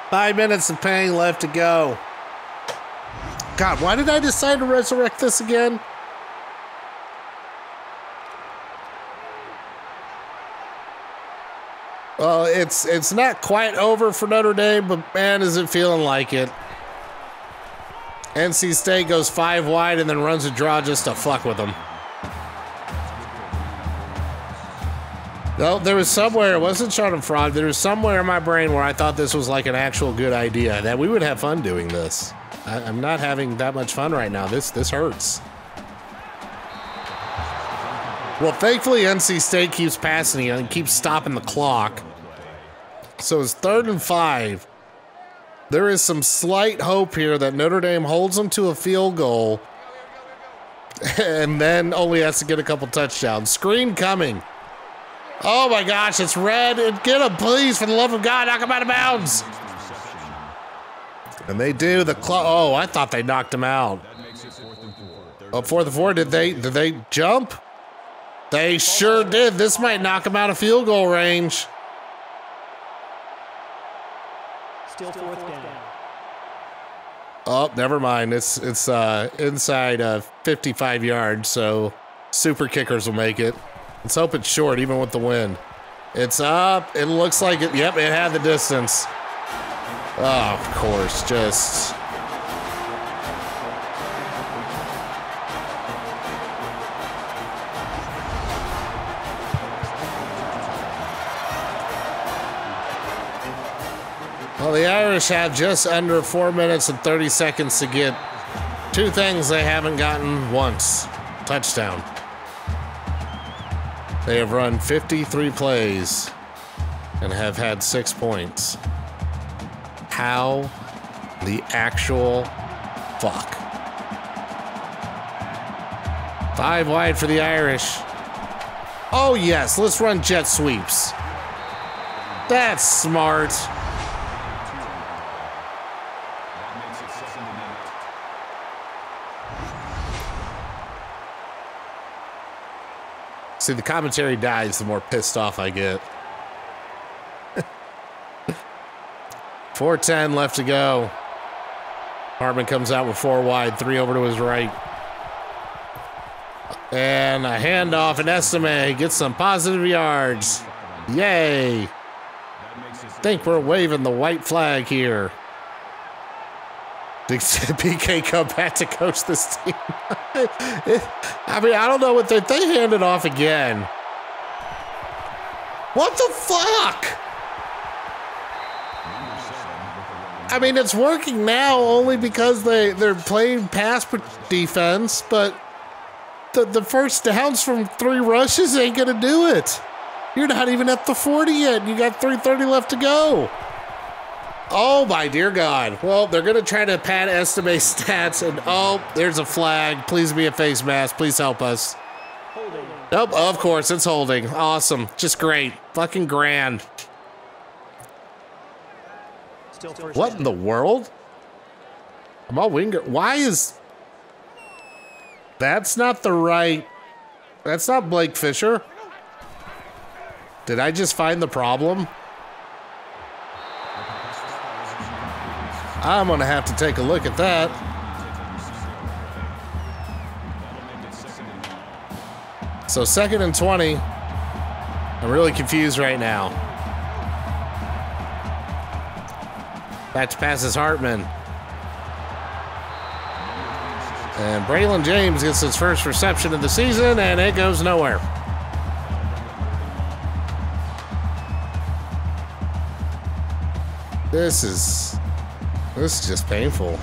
Five minutes of pain left to go. God, why did I decide to resurrect this again? Well, it's not quite over for Notre Dame, but man, is it feeling like it. NC State goes 5 wide and then runs a draw just to fuck with them. No, there was somewhere, it wasn't Charlotte Fraud, there was somewhere in my brain where I thought this was like an actual good idea, that we would have fun doing this. I'm not having that much fun right now. This hurts. Well, thankfully NC State keeps passing it and keeps stopping the clock. So it's 3rd and 5. There is some slight hope here that Notre Dame holds them to a field goal and then only has to get a couple touchdowns. Screen coming. Oh my gosh, it's red. Get him, please, for the love of God, knock him out of bounds. And they do. Oh, I thought they knocked him out. Oh, 4th and 4. Did they jump? They sure did. This might knock him out of field goal range. Still 4th down. Oh, never mind. It's inside 55 yards, so super kickers will make it. Let's hope it's short, even with the wind. It's up. It looks like it. Yep, it had the distance. Oh, of course, just... Well, the Irish have just under 4 minutes and 30 seconds to get 2 things they haven't gotten once. Touchdown. They have run 53 plays and have had 6 points. How the actual fuck? 5 wide for the Irish. Oh yes, let's run jet sweeps. That's smart. See, the commentary dies the more pissed off I get. 4:10 left to go. Hartman comes out with 4 wide, 3 over to his right. And a handoff, and Estime gets some positive yards. Yay. Think we're waving the white flag here. Did PK come back to coach this team? I mean, I don't know what they handed off again. What the fuck? I mean, it's working now only because they're playing pass defense, but the first downs from 3 rushes ain't gonna do it. You're not even at the 40 yet. You got 3:30 left to go. Oh my dear God. Well, they're gonna try to pad Estime's stats, and oh, there's a flag. Please be a face mask. Please help us. Holding. Nope, of course it's holding. Awesome. Just great. Fucking grand. Still 1st What down. in the world? I'm all winger. Why is... That's not the right... That's not Blake Fisher. Did I just find the problem? I'm going to have to take a look at that. So 2nd and 20. I'm really confused right now. Back to pass is Hartman. And Braylon James gets his first reception of the season, and it goes nowhere. This is just painful.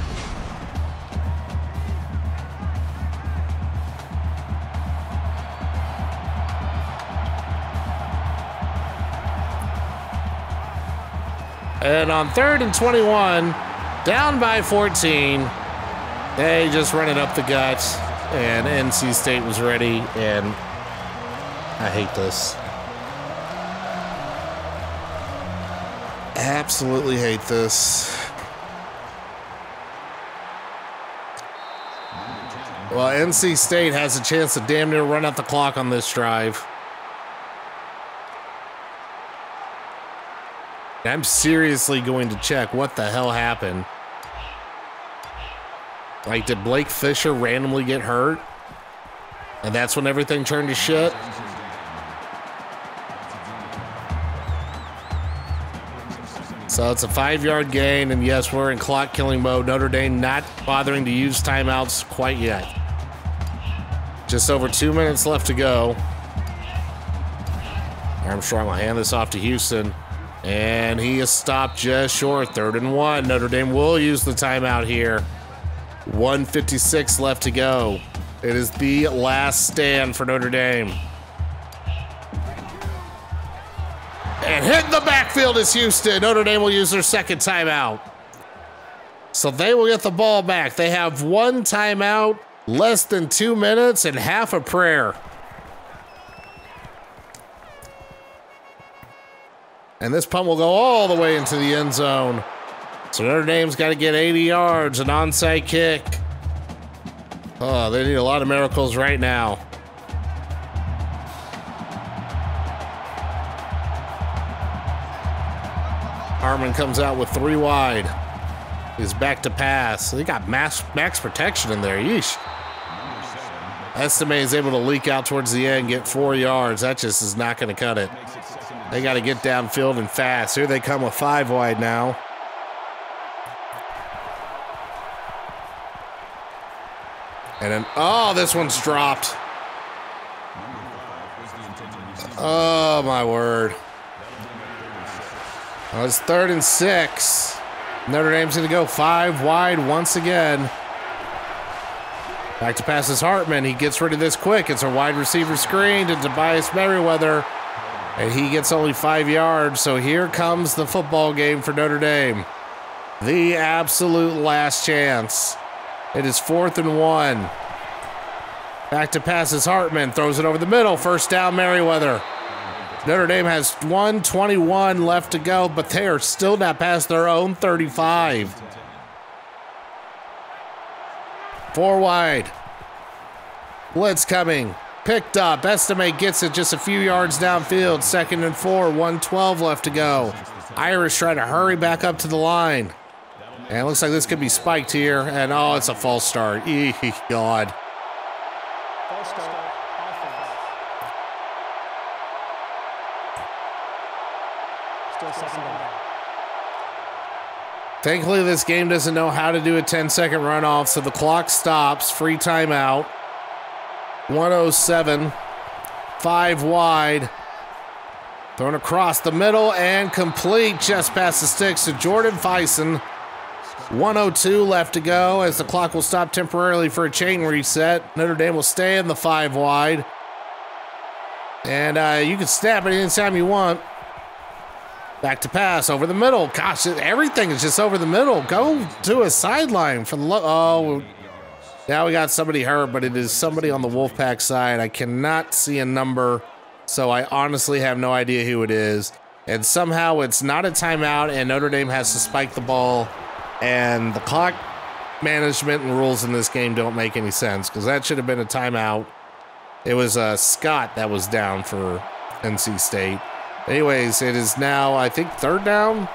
And on 3rd and 21, down by 14, they just run it up the gut, and NC State was ready, and I hate this. Absolutely hate this. Well, NC State has a chance to damn near run out the clock on this drive. I'm seriously going to check what the hell happened. Like, did Blake Fisher randomly get hurt? And that's when everything turned to shit? So it's a 5-yard gain, and yes, we're in clock killing mode. Notre Dame not bothering to use timeouts quite yet. Just over 2 minutes left to go. Armstrong will hand this off to Houston. And he is stopped just short. 3rd and 1. Notre Dame will use the timeout here. 1:56 left to go. It is the last stand for Notre Dame. And hitting the backfield is Houston. Notre Dame will use their 2nd timeout. So they will get the ball back. They have 1 timeout, less than 2 minutes, and half a prayer. And this punt will go all the way into the end zone. So Notre Dame's got to get 80 yards, an onside kick. Oh, they need a lot of miracles right now. Harmon comes out with 3 wide. He's back to pass. They got max protection in there. Yeesh. Estime is able to leak out towards the end, get 4 yards. That just is not going to cut it. They got to get downfield and fast. Here they come with 5 wide now. And then, oh, this one's dropped. Oh, my word. Well, it's 3rd and 6. Notre Dame's going to go 5 wide once again. Back to passes Hartman. He gets rid of this quick. It's a wide receiver screen to Tobias Merriweather. And he gets only 5 yards. So here comes the football game for Notre Dame. The absolute last chance. It is 4th and 1. Back to passes Hartman. Throws it over the middle. 1st down, Merriweather. Notre Dame has 1:21 left to go, but they are still not past their own 35. 4 wide. Blitz coming. Picked up. Estime gets it just a few yards downfield. 2nd and 4. 1:12 left to go. Irish trying to hurry back up to the line. And it looks like this could be spiked here. And oh, it's a false start. God. False start. Offense. Still 2nd down. Thankfully, this game doesn't know how to do a 10-second runoff, so the clock stops. Free timeout. 1:07. 5 wide. Thrown across the middle and complete just past the sticks to Jordan Fison. 1:02 left to go as the clock will stop temporarily for a chain reset. Notre Dame will stay in the 5 wide. And you can snap it anytime you want. Back to pass over the middle. Gosh, everything is just over the middle. Go to a sideline for the oh, now we got somebody hurt, but it is somebody on the Wolfpack side. I cannot see a number, so I honestly have no idea who it is. And somehow it's not a timeout, and Notre Dame has to spike the ball. And the clock management and rules in this game don't make any sense because that should have been a timeout. It was Scott that was down for NC State. Anyways, it is now, I think, third down.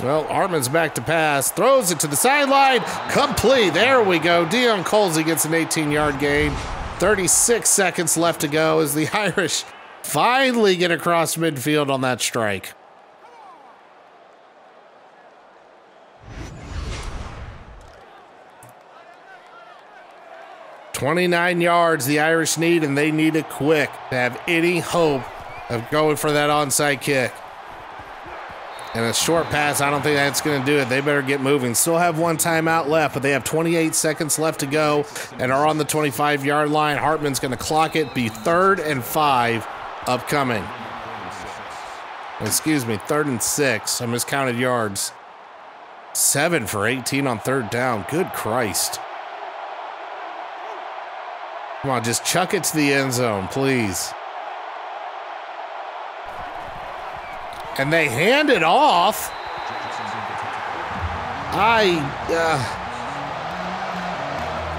Well, Hartman's back to pass, throws it to the sideline, complete. There we go. Dion Colsey gets an 18-yard gain. 36 seconds left to go as the Irish finally get across midfield on that strike. "29 yards the Irish need, and they need it quick to have any hope of going for that onside kick. And a short pass, I don't think that's going to do it. They better get moving. Still have one timeout left, but they have 28 seconds left to go and are on the 25-yard line. Hartman's going to clock it, be 3rd and 5 upcoming. Excuse me, 3rd and 6. I miscounted yards. 7 for 18 on 3rd down. Good Christ. Come on, just chuck it to the end zone, please. And they hand it off.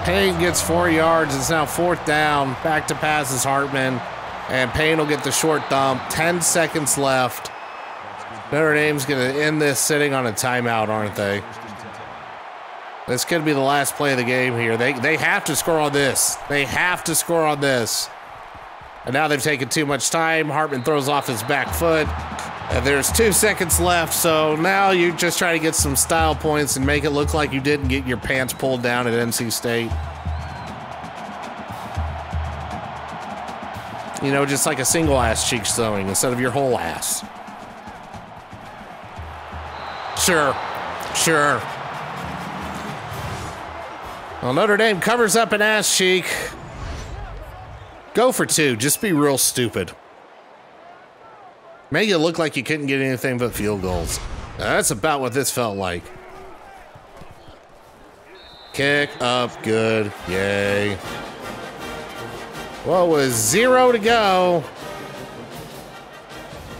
Payne gets 4 yards. It's now 4th down. Back to pass is Hartman. And Payne will get the short dump. 10 seconds left. Notre Dame's going to end this sitting on a timeout, aren't they? This could be the last play of the game here. They have to score on this. They have to score on this. And now they've taken too much time. Hartman throws off his back foot. And there's 2 seconds left, so now you just try to get some style points and make it look like you didn't get your pants pulled down at NC State. You know, just like a single ass cheek sewing instead of your whole ass. Sure. Well, Notre Dame covers up an ass cheek. Go for 2. Just be real stupid. Make it look like you couldn't get anything but field goals. That's about what this felt like. Kick up, good, yay. Well, with 0 to go,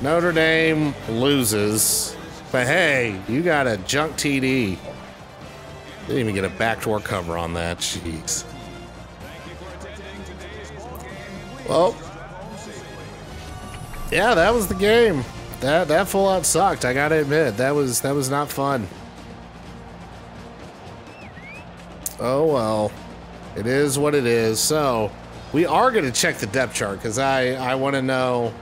Notre Dame loses. But hey, you got a junk TD. Didn't even get a backdoor cover on that, jeez. Well, yeah, that was the game. That full out sucked. I gotta admit, that was not fun. Oh well, it is what it is. So we are gonna check the depth chart because I want to know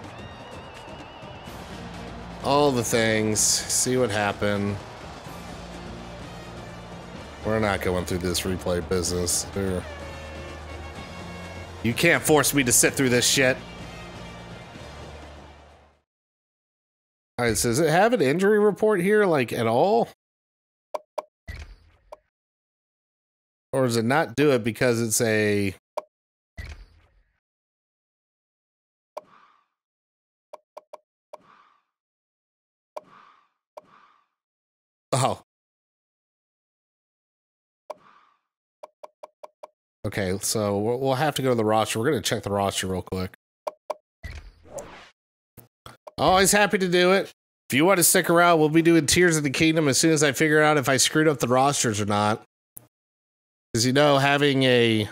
all the things. See what happened. We're not going through this replay business. You can't force me to sit through this shit. All right, so does it have an injury report here, like, at all? Or does it not do it because it's a... Oh. Okay, so we'll have to go to the roster. We're going to check the roster real quick. Always happy to do it. If you want to stick around, we'll be doing Tears of the Kingdom as soon as I figure out if I screwed up the rosters or not. Because, you know, having a...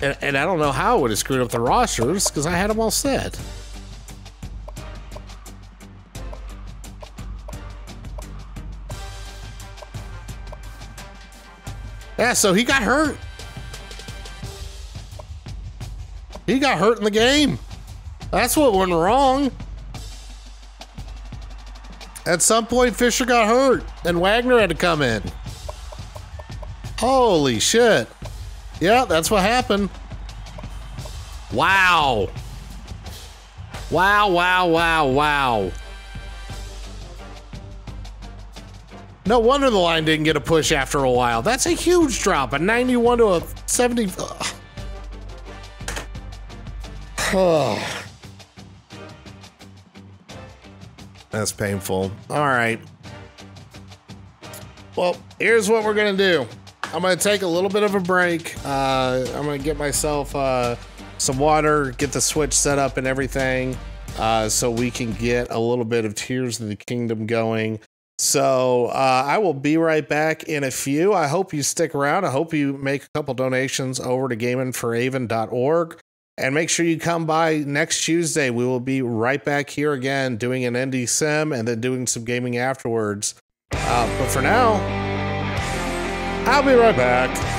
And I don't know how I would have screwed up the rosters, because I had them all set. Yeah, so he got hurt. He got hurt in the game. That's what went wrong. At some point, Fisher got hurt, and Wagner had to come in. Holy shit. Yeah, that's what happened. Wow. Wow. No wonder the line didn't get a push after a while. That's a huge drop, a 91 to a 70. That's painful. All right. Well, here's what we're going to do. I'm going to take a little bit of a break. I'm going to get myself some water, get the switch set up and everything, so we can get a little bit of Tears of the Kingdom going. So So I will be right back in a few. I hope you stick around. I hope you make a couple donations over to gamingforaven.org. And make sure you come by next Tuesday. We will be right back here again doing an ND Sim and then doing some gaming afterwards. But for now, I'll be right back.